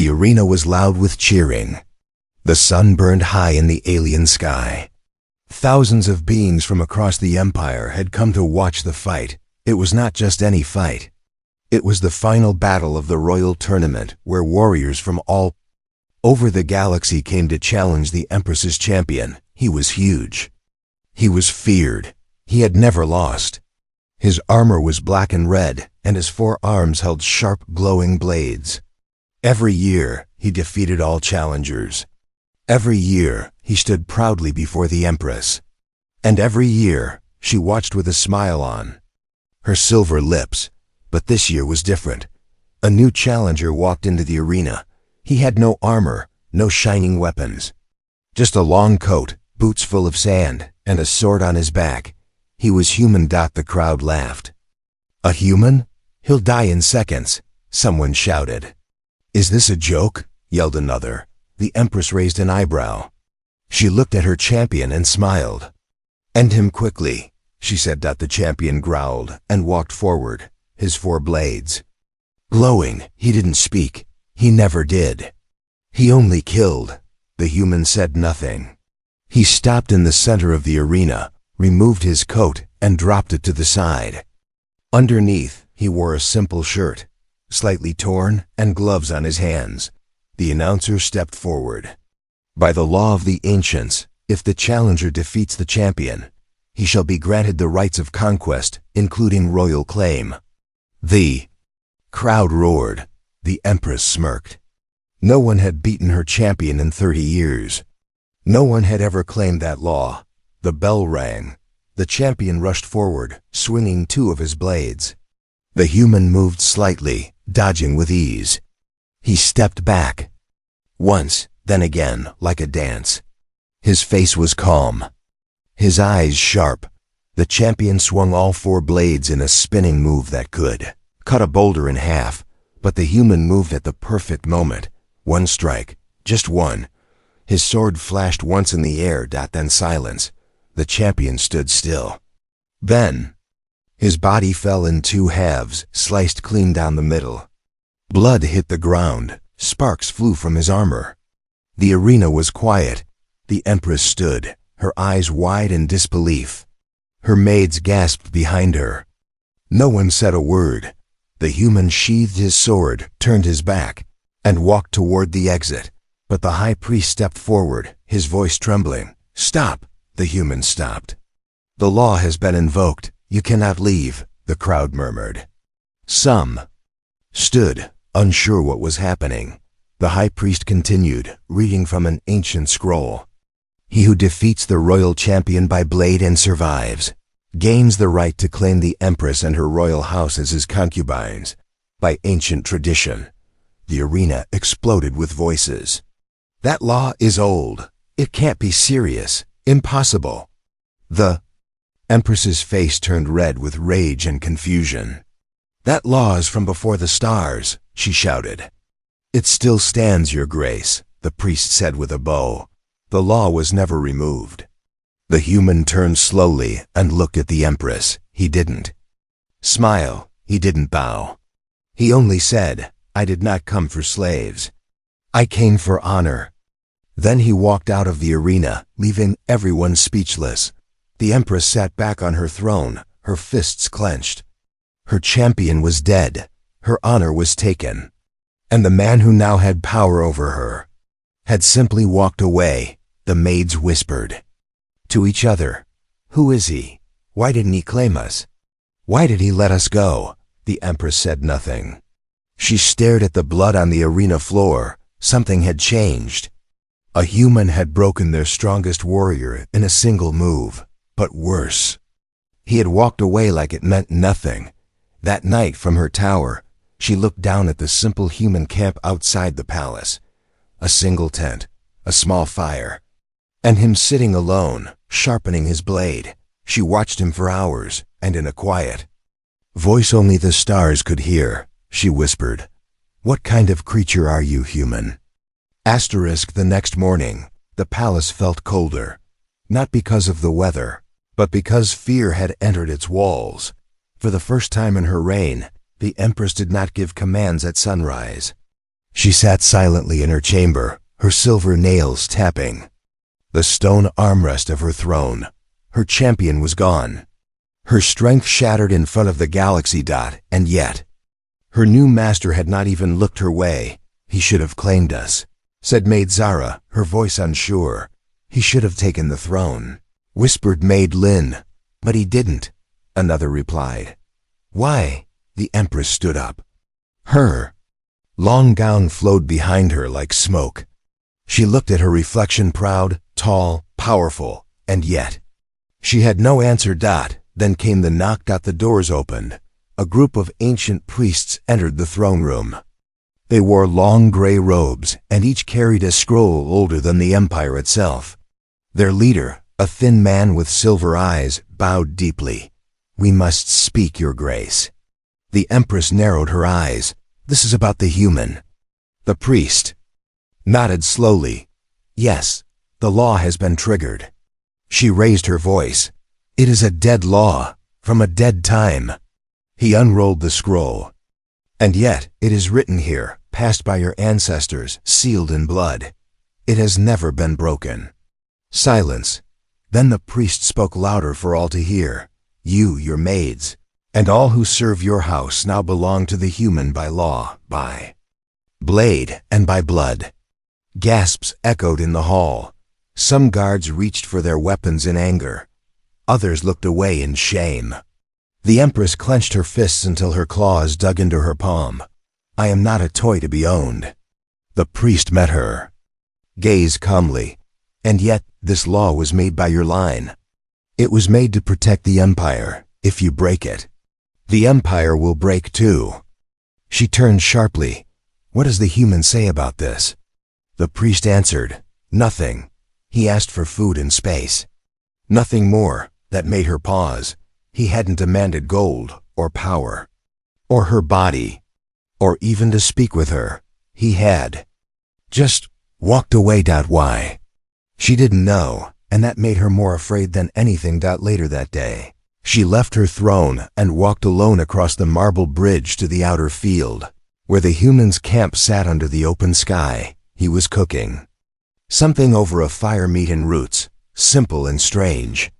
The arena was loud with cheering. The sun burned high in the alien sky. Thousands of beings from across the empire had come to watch the fight. It was not just any fight. It was the final battle of the royal tournament, where warriors from all over the galaxy came to challenge the Empress's champion. He was huge. He was feared. He had never lost. His armor was black and red, and his 4 arms held sharp, glowing blades. Every year, he defeated all challengers. Every year, he stood proudly before the Empress. And every year, she watched with a smile on her silver lips. But this year was different. A new challenger walked into the arena. He had no armor, no shining weapons. Just a long coat, boots full of sand, and a sword on his back. He was human. The crowd laughed. A human? He'll die in seconds, someone shouted. Is this a joke? Yelled another. The Empress raised an eyebrow. She looked at her champion and smiled. End him quickly, she said. The champion growled and walked forward, his 4 blades glowing. He didn't speak. He never did. He only killed. The human said nothing. He stopped in the center of the arena, removed his coat, and dropped it to the side. Underneath, he wore a simple shirt, slightly torn, and gloves on his hands. The announcer stepped forward. By the law of the ancients, if the challenger defeats the champion, he shall be granted the rights of conquest, including royal claim. The crowd roared. The Empress smirked. No one had beaten her champion in 30 years. No one had ever claimed that law. The bell rang. The champion rushed forward, swinging 2 of his blades. The human moved slightly, dodging with ease. He stepped back. Once, then again, like a dance. His face was calm. His eyes sharp. The champion swung all 4 blades in a spinning move that could cut a boulder in half. But the human moved at the perfect moment. 1 strike, just 1. His sword flashed once in the air. Then silence. The champion stood still. Then, his body fell in 2 halves, sliced clean down the middle. Blood hit the ground. Sparks flew from his armor. The arena was quiet. The Empress stood, her eyes wide in disbelief. Her maids gasped behind her. No one said a word. The human sheathed his sword, turned his back, and walked toward the exit. But the high priest stepped forward, his voice trembling. Stop! The human stopped. The law has been invoked. You cannot leave, the crowd murmured. Some stood, unsure what was happening. The high priest continued, reading from an ancient scroll. He who defeats the royal champion by blade and survives gains the right to claim the Empress and her royal house as his concubines. By ancient tradition. The arena exploded with voices. That law is old. It can't be serious. Impossible. The Empress's face turned red with rage and confusion. That law is from before the stars, she shouted. It still stands, Your Grace, the priest said with a bow. The law was never removed. The human turned slowly and looked at the Empress. He didn't smile. He didn't bow. He only said, I did not come for slaves. I came for honor. Then he walked out of the arena, leaving everyone speechless. The Empress sat back on her throne, her fists clenched. Her champion was dead. Her honor was taken. And the man who now had power over her had simply walked away. The maids whispered to each other, Who is he? Why didn't he claim us? Why did he let us go? The Empress said nothing. She stared at the blood on the arena floor. Something had changed. A human had broken their strongest warrior in a single move, but worse. He had walked away like it meant nothing. That night from her tower, she looked down at the simple human camp outside the palace. A single tent, a small fire, and him sitting alone, sharpening his blade. She watched him for hours, and in a quiet voice only the stars could hear, she whispered, What kind of creature are you, human? The next morning, the palace felt colder. Not because of the weather, but because fear had entered its walls. For the first time in her reign, the Empress did not give commands at sunrise. She sat silently in her chamber, her silver nails tapping. The stone armrest of her throne. Her champion was gone. Her strength shattered in front of the galaxy dot, and yet her new master had not even looked her way. He should have claimed us, said Maid Zara, her voice unsure. He should have taken the throne, whispered Maid Lin. But he didn't, another replied. Why? The Empress stood up. Her long gown flowed behind her like smoke. She looked at her reflection, proud, tall, powerful, and yet she had no answer. Then came the knock. The doors opened. A group of ancient priests entered the throne room. They wore long gray robes, and each carried a scroll older than the empire itself. Their leader, a thin man with silver eyes, bowed deeply. We must speak, Your Grace. The Empress narrowed her eyes. This is about the human. The priest nodded slowly. Yes, the law has been triggered. She raised her voice. It is a dead law, from a dead time. He unrolled the scroll. And yet, it is written here, passed by your ancestors, sealed in blood. It has never been broken. Silence. Then the priest spoke louder for all to hear. You, your maids, and all who serve your house now belong to the human by law, by blade, and by blood. Gasps echoed in the hall. Some guards reached for their weapons in anger. Others looked away in shame. The Empress clenched her fists until her claws dug into her palm. I am not a toy to be owned. The priest met her gaze calmly. And yet, this law was made by your line. It was made to protect the Empire. If you break it, the Empire will break too. She turned sharply. What does the human say about this? The priest answered, nothing. He asked for food and space. Nothing more. That made her pause. He hadn't demanded gold, or power, or her body, or even to speak with her. He had just walked away. Why? She didn't know, and that made her more afraid than anything. Later that day, she left her throne and walked alone across the marble bridge to the outer field, where the humans' camp sat under the open sky. He was cooking something over a fire, meat and roots, simple and strange.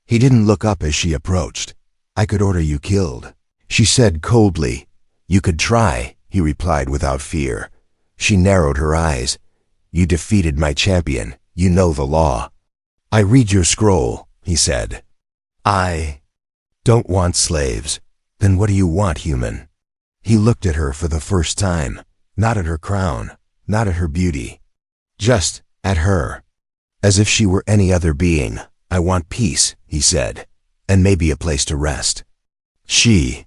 He didn't look up as she approached. I could order you killed, she said coldly. You could try, he replied without fear. She narrowed her eyes. You defeated my champion. You know the law. I read your scroll, he said. I don't want slaves. Then what do you want, human? He looked at her for the first time, not at her crown, not at her beauty, just at her, as if she were any other being. I want peace, he said, and maybe a place to rest. She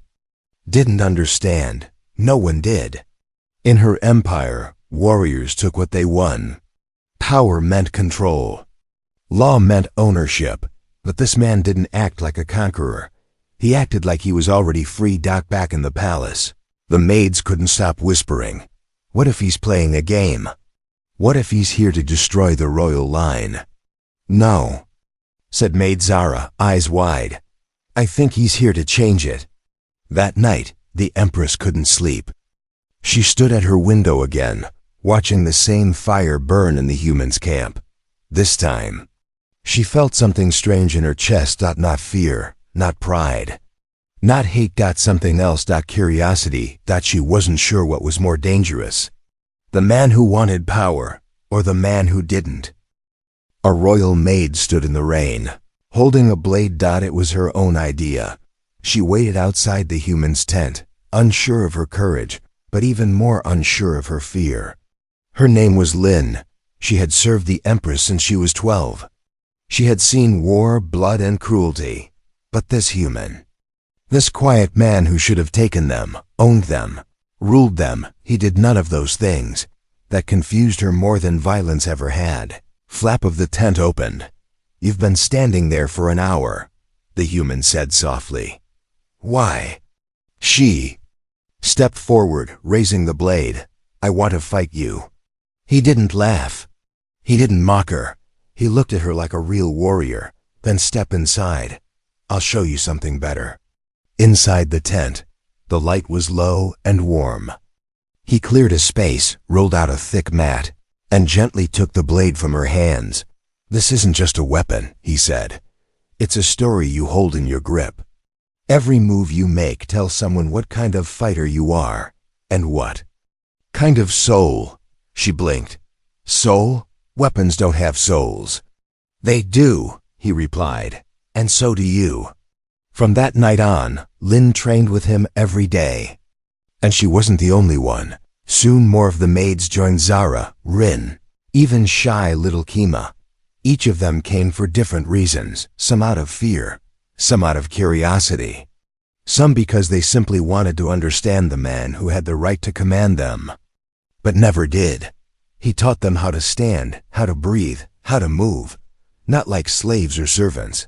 didn't understand. No one did. In her empire, warriors took what they won. Power meant control. Law meant ownership. But this man didn't act like a conqueror. He acted like he was already free. Back in the palace, the maids couldn't stop whispering. What if he's playing a game? What if he's here to destroy the royal line? No, said Maid Zara, eyes wide. I think he's here to change it. That night, the Empress couldn't sleep. She stood at her window again, watching the same fire burn in the humans' camp. This time, she felt something strange in her chest. Not fear, not pride, not hate. Something else. Curiosity. She wasn't sure what was more dangerous. The man who wanted power, or the man who didn't. A royal maid stood in the rain, holding a blade. It was her own idea. She waited outside the human's tent, unsure of her courage, but even more unsure of her fear. Her name was Lin. She had served the Empress since she was 12. She had seen war, blood, and cruelty. But this human, this quiet man who should have taken them, owned them, ruled them, he did none of those things. That confused her more than violence ever had. Flap of the tent opened. You've been standing there for an hour, the human said softly. Why? She stepped forward, raising the blade. I want to fight you. He didn't laugh. He didn't mock her. He looked at her like a real warrior. Then step inside. I'll show you something better. Inside the tent, the light was low and warm. He cleared a space, rolled out a thick mat, and gently took the blade from her hands. "This isn't just a weapon," he said. "It's a story you hold in your grip. Every move you make tells someone what kind of fighter you are, and what kind of soul." She blinked. "Soul? Weapons don't have souls." "They do," he replied, "and so do you." From that night on, Lynn trained with him every day. And she wasn't the only one. Soon more of the maids joined Zara, Rin, even shy little Kima. Each of them came for different reasons, some out of fear, some out of curiosity, some because they simply wanted to understand the man who had the right to command them, but never did. He taught them how to stand, how to breathe, how to move, not like slaves or servants,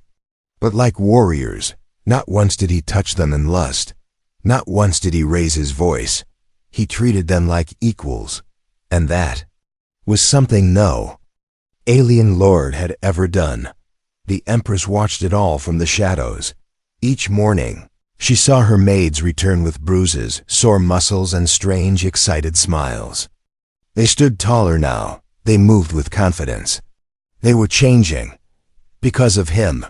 but like warriors. Not once did he touch them in lust. Not once did he raise his voice. He treated them like equals, and that was something no alien lord had ever done. The Empress watched it all from the shadows. Each morning, she saw her maids return with bruises, sore muscles, and strange, excited smiles. They stood taller now. They moved with confidence. They were changing. Because of him.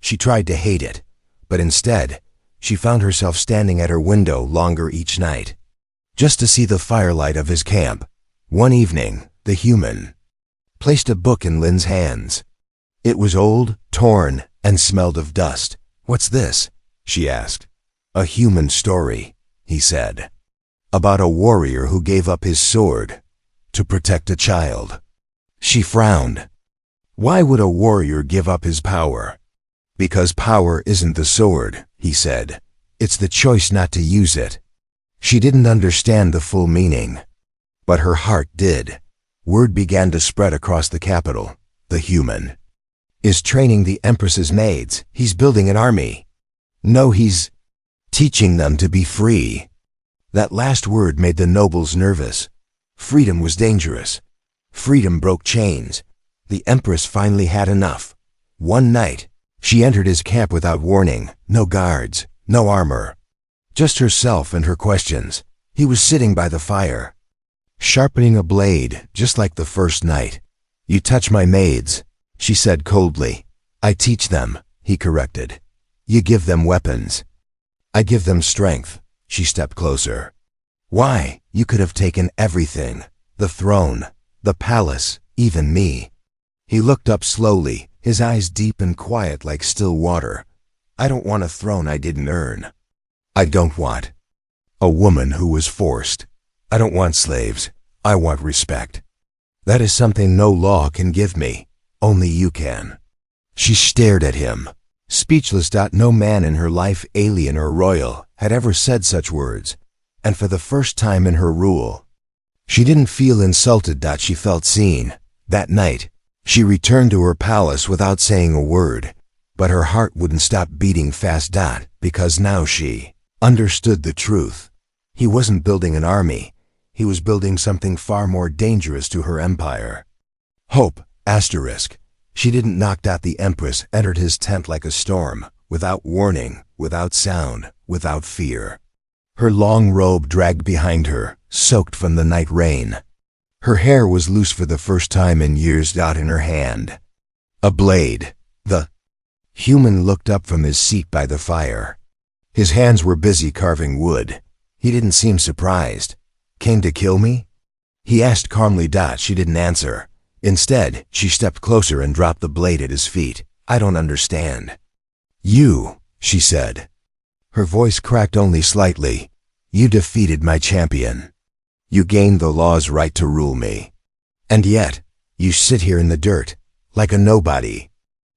She tried to hate it, but instead, she found herself standing at her window longer each night, just to see the firelight of his camp. One evening, the human placed a book in Lynn's hands. It was old, torn, and smelled of dust. "What's this?" she asked. "A human story," he said, "about a warrior who gave up his sword to protect a child." She frowned. Why would a warrior give up his power? "Because power isn't the sword," he said. "It's the choice not to use it." She didn't understand the full meaning, but her heart did. Word began to spread across the capital. The human is training the Empress's maids. He's building an army. No, he's teaching them to be free. That last word made the nobles nervous. Freedom was dangerous. Freedom broke chains. The Empress finally had enough. One night, she entered his camp without warning. No guards, no armor. Just herself and her questions. He was sitting by the fire, sharpening a blade, just like the first night. "You touch my maids," she said coldly. "I teach them," he corrected. "You give them weapons." "I give them strength." She stepped closer. "Why? You could have taken everything. The throne, the palace, even me." He looked up slowly, his eyes deep and quiet like still water. "I don't want a throne I didn't earn. I don't want a woman who was forced. I don't want slaves. I want respect. That is something no law can give me. Only you can." She stared at him, speechless. No man in her life, alien or royal, had ever said such words, and for the first time in her rule, she didn't feel insulted. She felt seen. That night, she returned to her palace without saying a word, but her heart wouldn't stop beating fast. Because now she understood the truth. He wasn't building an army. He was building something far more dangerous to her empire. Hope, asterisk. She didn't knock out. The Empress entered his tent like a storm, without warning, without sound, without fear. Her long robe dragged behind her, soaked from the night rain. Her hair was loose for the first time in years. In her hand, a blade. The human looked up from his seat by the fire. His hands were busy carving wood. He didn't seem surprised. "Came to kill me?" he asked calmly. She didn't answer. Instead, she stepped closer and dropped the blade at his feet. "I don't understand." "You," she said. Her voice cracked only slightly. "You defeated my champion. You gained the law's right to rule me. And yet, you sit here in the dirt, like a nobody."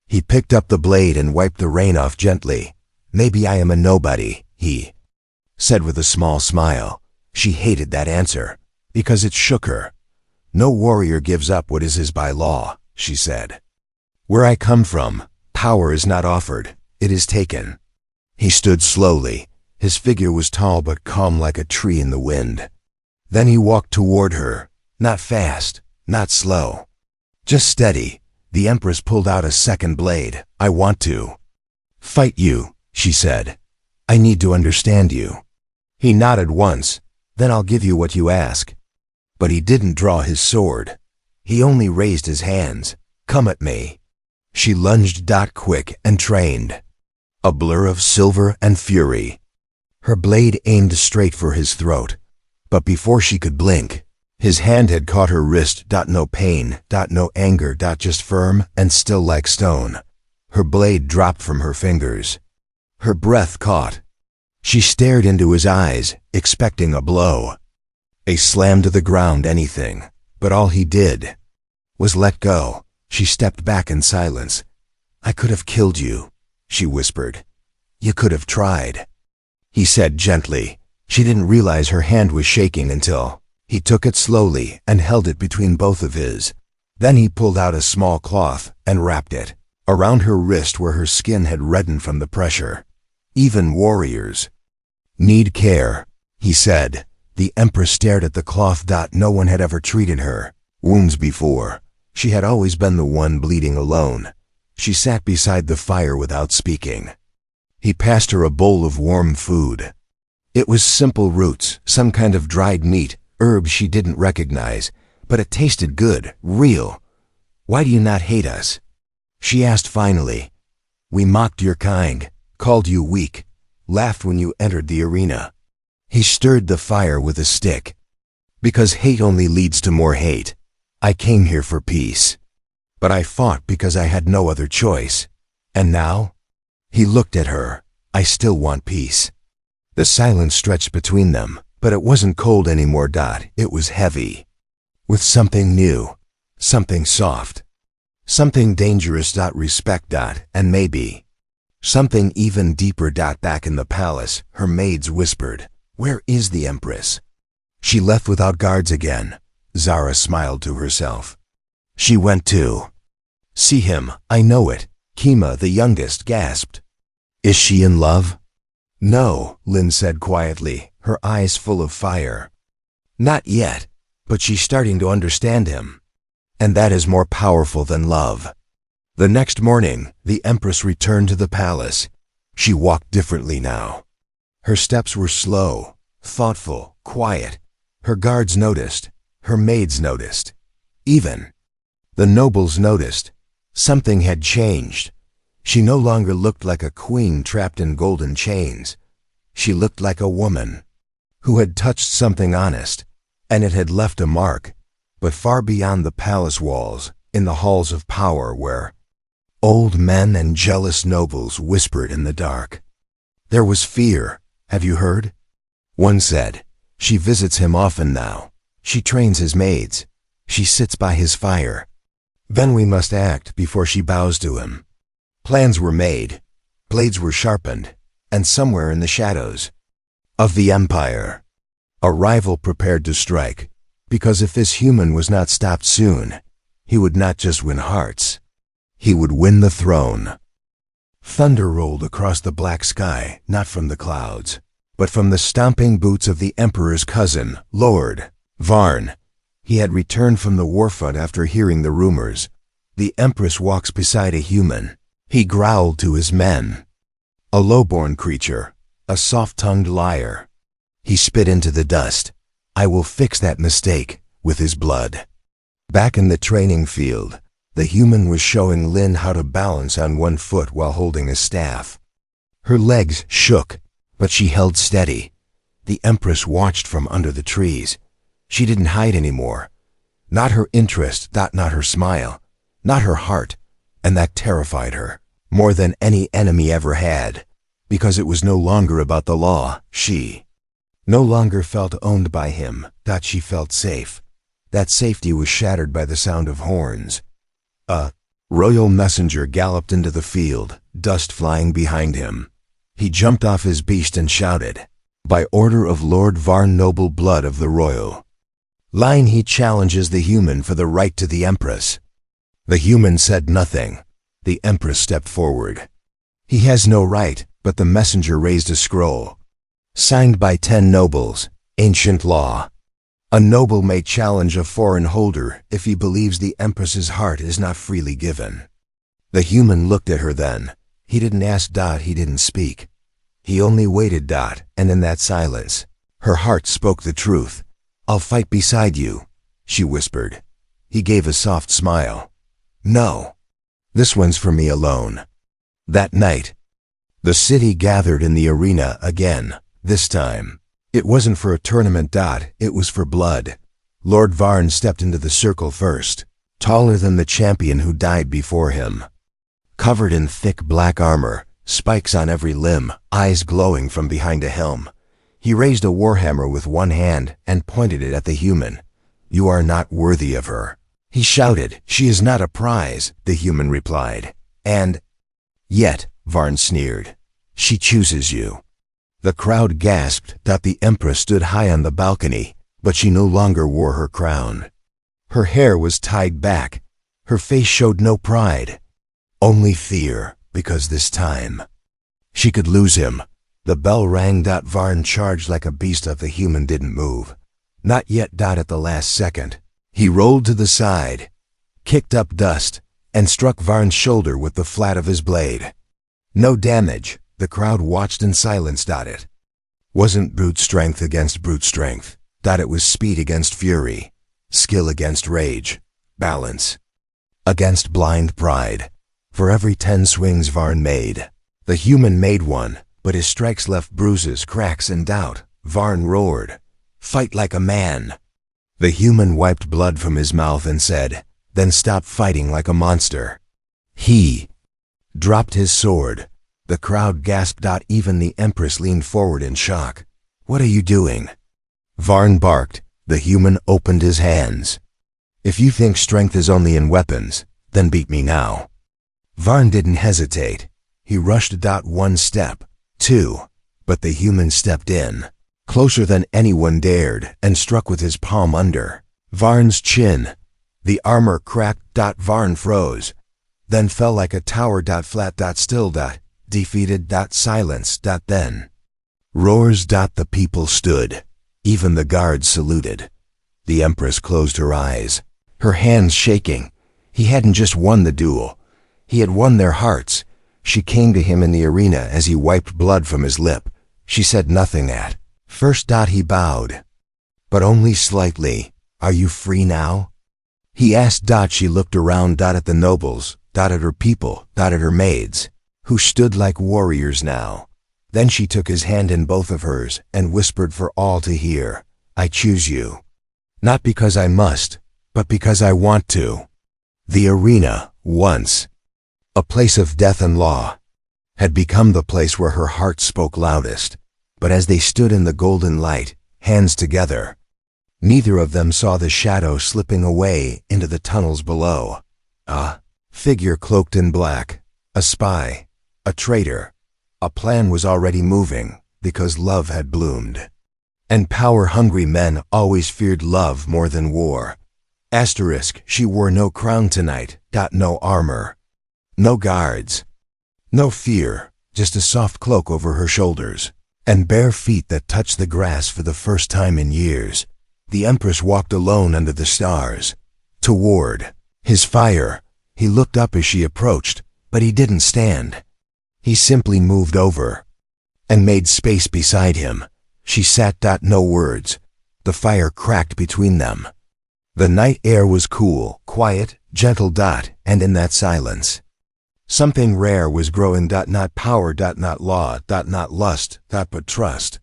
He picked up the blade and wiped the rain off gently. "Maybe I am a nobody," he said with a small smile. She hated that answer, because it shook her. "No warrior gives up what is his by law," she said. "Where I come from, power is not offered, it is taken." He stood slowly. His figure was tall but calm like a tree in the wind. Then he walked toward her, not fast, not slow, just steady. The Empress pulled out a second blade. "I want to fight you," she said. "I need to understand you." He nodded once, Then I'll give you what you ask." But he didn't draw his sword. He only raised his hands. "Come at me." She lunged, quick and trained. A blur of silver and fury. Her blade aimed straight for his throat. But before she could blink, his hand had caught her wrist. No pain, no anger, just firm and still like stone. Her blade dropped from her fingers. Her breath caught. She stared into his eyes, expecting a blow. A slam to the ground, anything. But all he did was let go. She stepped back in silence. "I could have killed you," she whispered. "You could have tried," he said gently. She didn't realize her hand was shaking until he took it slowly and held it between both of his. Then he pulled out a small cloth and wrapped it around her wrist where her skin had reddened from the pressure. "Even warriors need care," he said. The Empress stared at the cloth. No one had ever treated her wounds before. She had always been the one bleeding alone. She sat beside the fire without speaking. He passed her a bowl of warm food. It was simple roots, some kind of dried meat, herbs she didn't recognize, but it tasted good, real. "Why do you not hate us?" she asked finally. "We mocked your kind, called you weak, laughed when you entered the arena." He stirred the fire with a stick. "Because hate only leads to more hate. I came here for peace. But I fought because I had no other choice. And now?" He looked at her. "I still want peace." The silence stretched between them, but it wasn't cold anymore. It was heavy. With something new, something soft, something dangerous. Respect. And maybe something even deeper. Back in the palace, her maids whispered, "Where is the Empress?" She left without guards again. Zara smiled to herself. "She went too." "See him, I know it," Kima, the youngest, gasped. "Is she in love?" "No," Lynn said quietly, her eyes full of fire. "Not yet, but she's starting to understand him. And that is more powerful than love." The next morning, the Empress returned to the palace. She walked differently now. Her steps were slow, thoughtful, quiet. Her guards noticed. Her maids noticed. Even the nobles noticed. Something had changed. She no longer looked like a queen trapped in golden chains. She looked like a woman who had touched something honest, and it had left a mark, but far beyond the palace walls, in the halls of power where old men and jealous nobles whispered in the dark. There was fear. "Have you heard?" one said. "She visits him often now. She trains his maids. She sits by his fire. Then we must act before she bows to him." Plans were made. Blades were sharpened. And somewhere in the shadows of the empire, a rival prepared to strike. Because if this human was not stopped soon, he would not just win hearts. He would win the throne. Thunder rolled across the black sky, not from the clouds, but from the stomping boots of the Emperor's cousin, Lord Varn. He had returned from the warfront after hearing the rumors. The Empress walks beside a human. He growled to his men. A low-born creature, a soft-tongued liar. He spit into the dust. "I will fix that mistake with his blood." Back in the training field, the human was showing Lynn how to balance on one foot while holding a staff. Her legs shook, but she held steady. The Empress watched from under the trees. She didn't hide anymore. Not her interest, not her smile, not her heart, and that terrified her more than any enemy ever had, because it was no longer about the law. She no longer felt owned by him. She felt safe. That safety was shattered by the sound of horns. A royal messenger galloped into the field, dust flying behind him. He jumped off his beast and shouted, "By order of Lord Varn, noble blood of the royal line, he challenges the human for the right to the Empress." The human said nothing. The Empress stepped forward. "He has no right," but the messenger raised a scroll. "Signed by 10 nobles, ancient law. A noble may challenge a foreign holder if he believes the Empress's heart is not freely given." The human looked at her then. He didn't ask. He didn't speak. He only waited. And in that silence, Her heart spoke the truth. "I'll fight beside you," she whispered. He gave a soft smile. "No. This one's for me alone." That night, the city gathered in the arena again. This time, it wasn't for a tournament. It was for blood. Lord Varn stepped into the circle first, taller than the champion who died before him. Covered in thick black armor, spikes on every limb, eyes glowing from behind a helm. He raised a warhammer with one hand and pointed it at the human. "You are not worthy of her," he shouted. "She is not a prize," the human replied. "And yet," Varn sneered, "she chooses you." The crowd gasped. The Empress stood high on the balcony, but she no longer wore her crown. Her hair was tied back. Her face showed no pride, only fear, because this time she could lose him. The bell rang. Varn charged like a beast. The human didn't move. Not yet. At the last second, he rolled to the side, kicked up dust, and struck Varn's shoulder with the flat of his blade. No damage. The crowd watched in silence. It wasn't brute strength against brute strength. It was speed against fury, skill against rage, balance against blind pride. For every 10 swings Varn made, the human made one, but his strikes left bruises, cracks, and doubt. Varn roared, "Fight like a man." The human wiped blood from his mouth and said, "Then stop fighting like a monster." He dropped his sword. The crowd gasped. Even the Empress leaned forward in shock. "What are you doing?" Varn barked. The human opened his hands. "If you think strength is only in weapons, then beat me now." Varn didn't hesitate. He rushed. 1 step, 2, but the human stepped in, closer than anyone dared, and struck with his palm under Varn's chin. The armor cracked. Varn froze, then fell like a tower. Flat. Still. Defeated. Silence. Then roars. The people stood. Even the guards saluted. The Empress closed her eyes, her hands shaking. He hadn't just won the duel. He had won their hearts. She came to him in the arena as he wiped blood from his lip. She said nothing at first. He bowed, but only slightly. "Are you free now?" he asked. She looked around. At the nobles, at her people, at her maids, who stood like warriors now. Then she took his hand in both of hers and whispered for all to hear, "I choose you. Not because I must, but because I want to." The arena, once a place of death and law, had become the place where her heart spoke loudest. But as they stood in the golden light, hands together, neither of them saw the shadow slipping away into the tunnels below. A figure cloaked in black, a spy, a traitor. A plan was already moving, because love had bloomed. And power-hungry men always feared love more than war. She wore no crown tonight. No armor, no guards, no fear, just a soft cloak over her shoulders, and bare feet that touched the grass for the first time in years. The Empress walked alone under the stars, toward his fire. He looked up as she approached, but he didn't stand. He simply moved over and made space beside him. She sat. No words. The fire cracked between them. The night air was cool, quiet, gentle. And in that silence, something rare was growing. Not power. Not law. Not lust. But trust.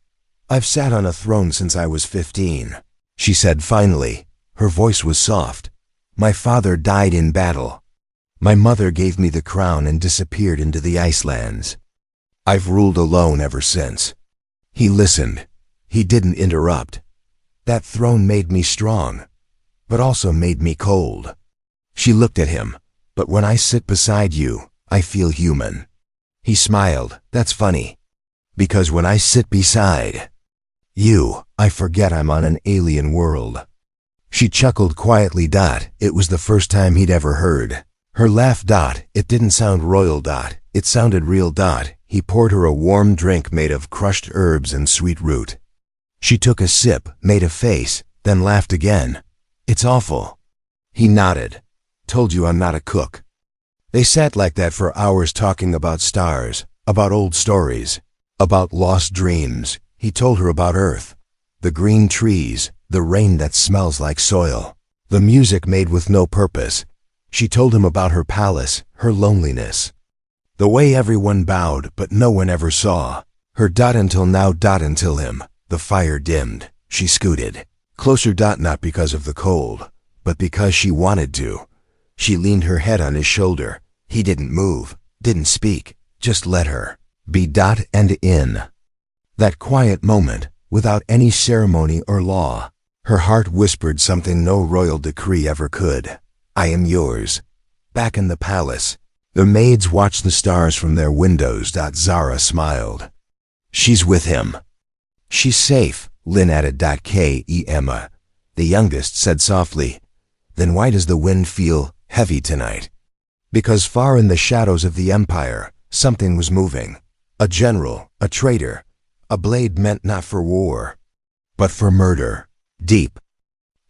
"I've sat on a throne since I was 15, she said finally. Her voice was soft. "My father died in battle. My mother gave me the crown and disappeared into the Icelands. I've ruled alone ever since." He listened. He didn't interrupt. "That throne made me strong, but also made me cold." She looked at him. "But when I sit beside you, I feel human." He smiled. "That's funny. Because when I sit beside you, I forget I'm on an alien world." She chuckled quietly. It was the first time he'd ever heard her laugh. It didn't sound royal. It sounded real. He poured her a warm drink made of crushed herbs and sweet root. She took a sip, made a face, then laughed again. "It's awful." He nodded. "Told you I'm not a cook." They sat like that for hours talking about stars, about old stories, about lost dreams. He told her about Earth, The green trees, the rain that smells like soil, the music made with no purpose. She told him about her palace, her loneliness. The way everyone bowed, but no one ever saw. Her until now until him. The fire dimmed. She scooted closer not because of the cold, but because she wanted to. She leaned her head on his shoulder. He didn't move, didn't speak, just let her be and in. That quiet moment, without any ceremony or law, her heart whispered something no royal decree ever could. I am yours. Back in the palace, the maids watched the stars from their windows. Zara smiled. She's with him. She's safe, Lynn added. Emma, the youngest, said softly. Then why does the wind feel heavy tonight? Because far in the shadows of the empire, something was moving. A general, a traitor, a blade meant not for war, but for murder. Deep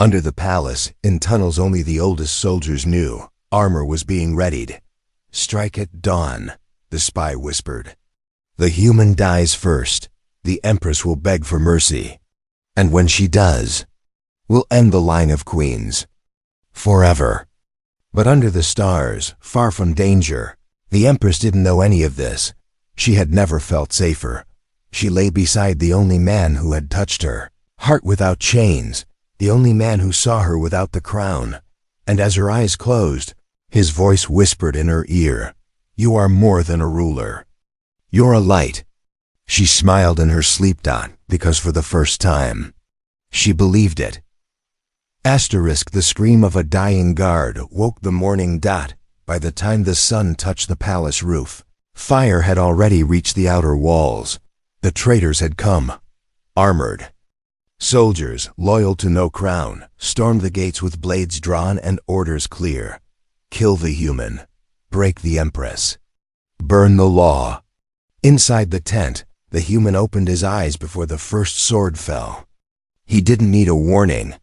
under the palace, in tunnels only the oldest soldiers knew, armor was being readied. Strike at dawn, the spy whispered. The human dies first. The Empress will beg for mercy. And when she does, we'll end the line of queens. Forever. But under the stars, far from danger, the Empress didn't know any of this. She had never felt safer. She lay beside the only man who had touched her, heart without chains, the only man who saw her without the crown. And as her eyes closed, his voice whispered in her ear, You are more than a ruler. You're a light. She smiled in her sleep because for the first time, she believed it. The scream of a dying guard woke the morning. By the time the sun touched the palace roof, fire had already reached the outer walls. The traitors had come, armored. Soldiers, loyal to no crown, stormed the gates with blades drawn and orders clear. Kill the human. Break the Empress. Burn the law. Inside the tent, the human opened his eyes before the first sword fell. He didn't need a warning.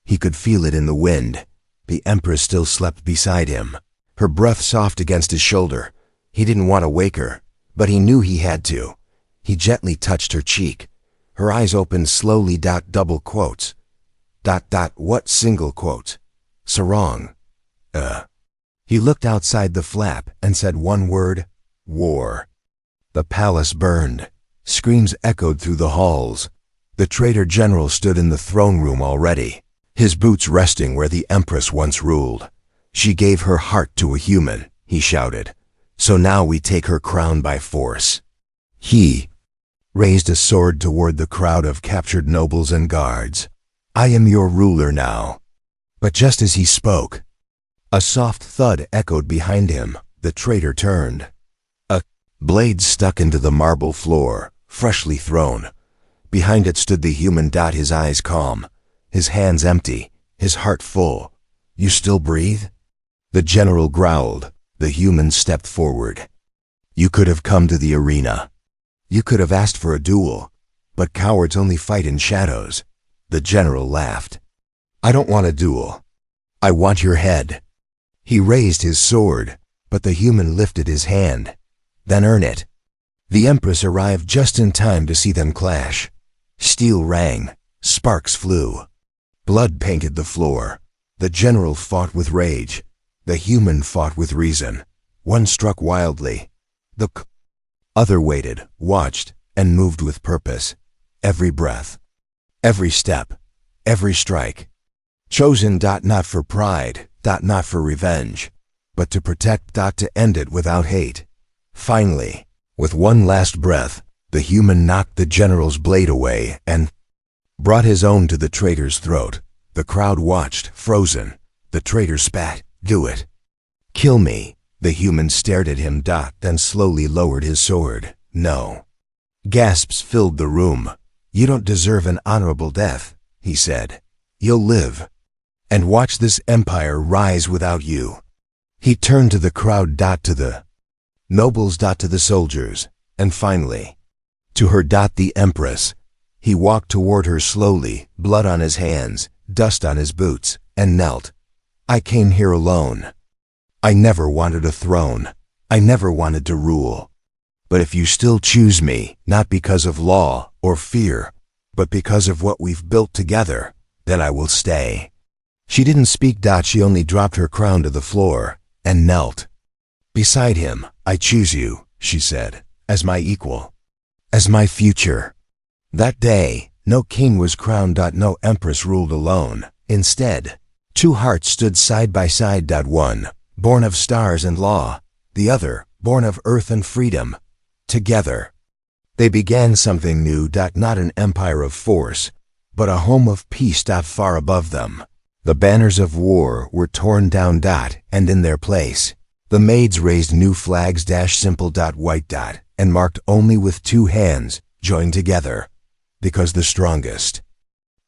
He could feel it in the wind. The Empress still slept beside him, her breath soft against his shoulder. He didn't want to wake her, but he knew he had to. He gently touched her cheek. Her eyes opened slowly. Double quotes. What single quote? Sarong. He looked outside the flap and said one word, war. The palace burned. Screams echoed through the halls. The traitor general stood in the throne room already, his boots resting where the Empress once ruled. She gave her heart to a human, he shouted. So now we take her crown by force. He raised a sword toward the crowd of captured nobles and guards. I am your ruler now. But just as he spoke, a soft thud echoed behind him. The traitor turned. A blade stuck into the marble floor, freshly thrown. Behind it stood the human. His eyes calm, his hands empty, his heart full. You still breathe? The general growled. The human stepped forward. You could have come to the arena. You could have asked for a duel, but cowards only fight in shadows. The general laughed. I don't want a duel. I want your head. He raised his sword, but the human lifted his hand. Then earn it. The Empress arrived just in time to see them clash. Steel rang, sparks flew. Blood painted the floor. The general fought with rage. The human fought with reason. One struck wildly. The other waited, watched, and moved with purpose. Every breath, every step, every strike. Chosen. Not for pride, not for revenge, but to protect. To end it without hate. Finally, with one last breath, the human knocked the general's blade away and brought his own to the traitor's throat. The crowd watched, frozen. The traitor spat. Do it. Kill me. The human stared at him. Then slowly lowered his sword. No. Gasps filled the room. You don't deserve an honorable death, he said. You'll live. And watch this empire rise without you. He turned to the crowd. To the nobles. To the soldiers. And finally, to her. The Empress. He walked toward her slowly, blood on his hands, dust on his boots, and knelt. I came here alone. I never wanted a throne. I never wanted to rule. But if you still choose me, not because of law or fear, but because of what we've built together, then I will stay. She didn't speak. She only dropped her crown to the floor and knelt beside him. I choose you, she said, as my equal, as my future. That day, no king was crowned. No empress ruled alone. Instead, two hearts stood side by side. One, born of stars and law, the other, born of earth and freedom. Together, they began something new. Not an empire of force, but a home of peace. Far above them, the banners of war were torn down. And in their place, the maids raised new flags. Simple. White. And marked only with two hands, joined together. Because the strongest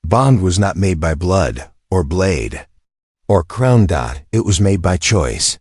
bond was not made by blood, or blade, or crown. It was made by choice.